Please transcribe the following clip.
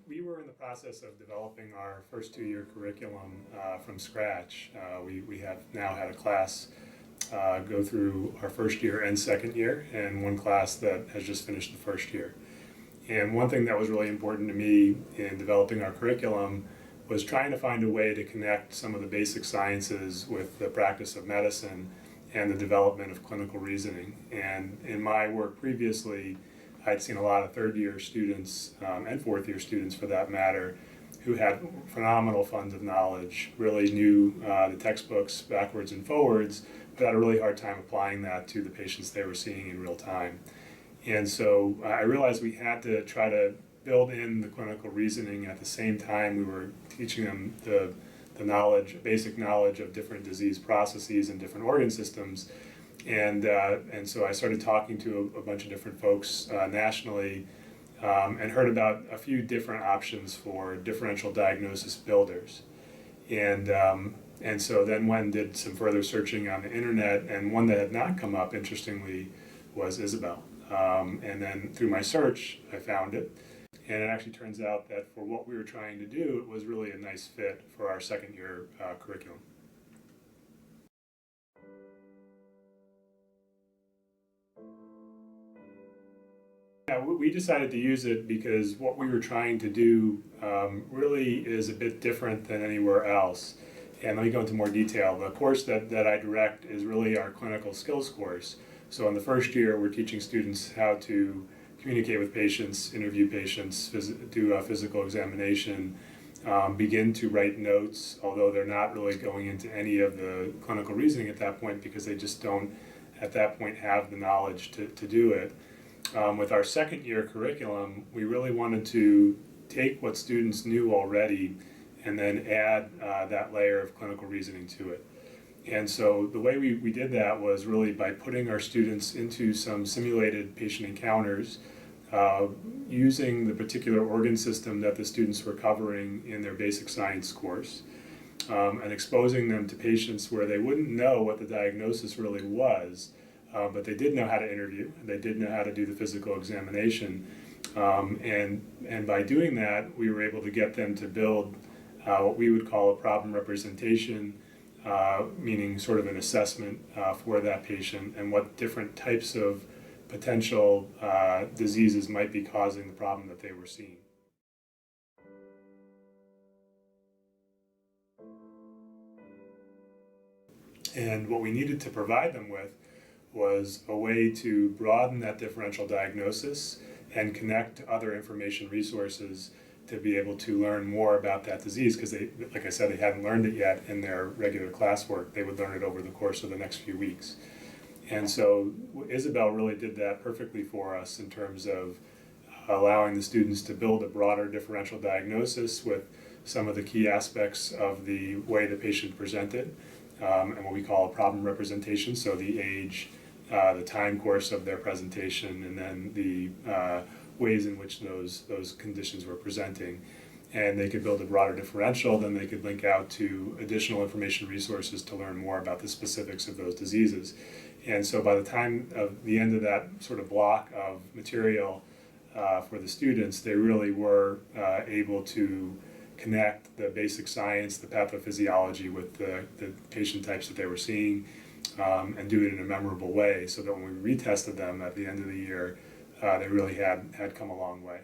We were in the process of developing our first 2-year curriculum from scratch. We have now had a class go through our first year and second year, and one class that has just finished the first year. And one thing that was really important to me in developing our curriculum was trying to find a way to connect some of the basic sciences with the practice of medicine and the development of clinical reasoning. And in my work previously, I'd seen a lot of third-year students and fourth-year students, for that matter, who had phenomenal funds of knowledge, really knew the textbooks backwards and forwards, but had a really hard time applying that to the patients they were seeing in real time. And so I realized we had to try to build in the clinical reasoning at the same time we were teaching them the knowledge, basic knowledge of different disease processes and different organ systems. And so I started talking to a bunch of different folks nationally and heard about a few different options for differential diagnosis builders. And so then went and did some further searching on the internet, and one that had not come up, interestingly, was Isabel. And then through my search, I found it. And it actually turns out that for what we were trying to do, it was really a nice fit for our second year curriculum. Yeah, we decided to use it because what we were trying to do really is a bit different than anywhere else. And let me go into more detail. The course that I direct is really our clinical skills course. So in the first year, we're teaching students how to communicate with patients, interview patients, do a physical examination, begin to write notes, although they're not really going into any of the clinical reasoning at that point because they just don't, at that point, have the knowledge to do it. With our second year curriculum, we really wanted to take what students knew already and then add that layer of clinical reasoning to it. And so the way we did that was really by putting our students into some simulated patient encounters using the particular organ system that the students were covering in their basic science course and exposing them to patients where they wouldn't know what the diagnosis really was, but they did know how to interview, they did know how to do the physical examination. And by doing that, we were able to get them to build what we would call a problem representation, meaning sort of an assessment for that patient and what different types of potential diseases might be causing the problem that they were seeing. And what we needed to provide them with was a way to broaden that differential diagnosis and connect to other information resources to be able to learn more about that disease, because they, like I said, they hadn't learned it yet in their regular classwork. They would learn it over the course of the next few weeks. And so Isabel really did that perfectly for us in terms of allowing the students to build a broader differential diagnosis with some of the key aspects of the way the patient presented, and what we call a problem representation, so the age, the time course of their presentation, and then the ways in which those conditions were presenting. And they could build a broader differential, then they could link out to additional information resources to learn more about the specifics of those diseases. And so by the time of the end of that sort of block of material for the students, they really were able to connect the basic science, the pathophysiology with the patient types that they were seeing, and do it in a memorable way, so that when we retested them at the end of the year, they really had come a long way.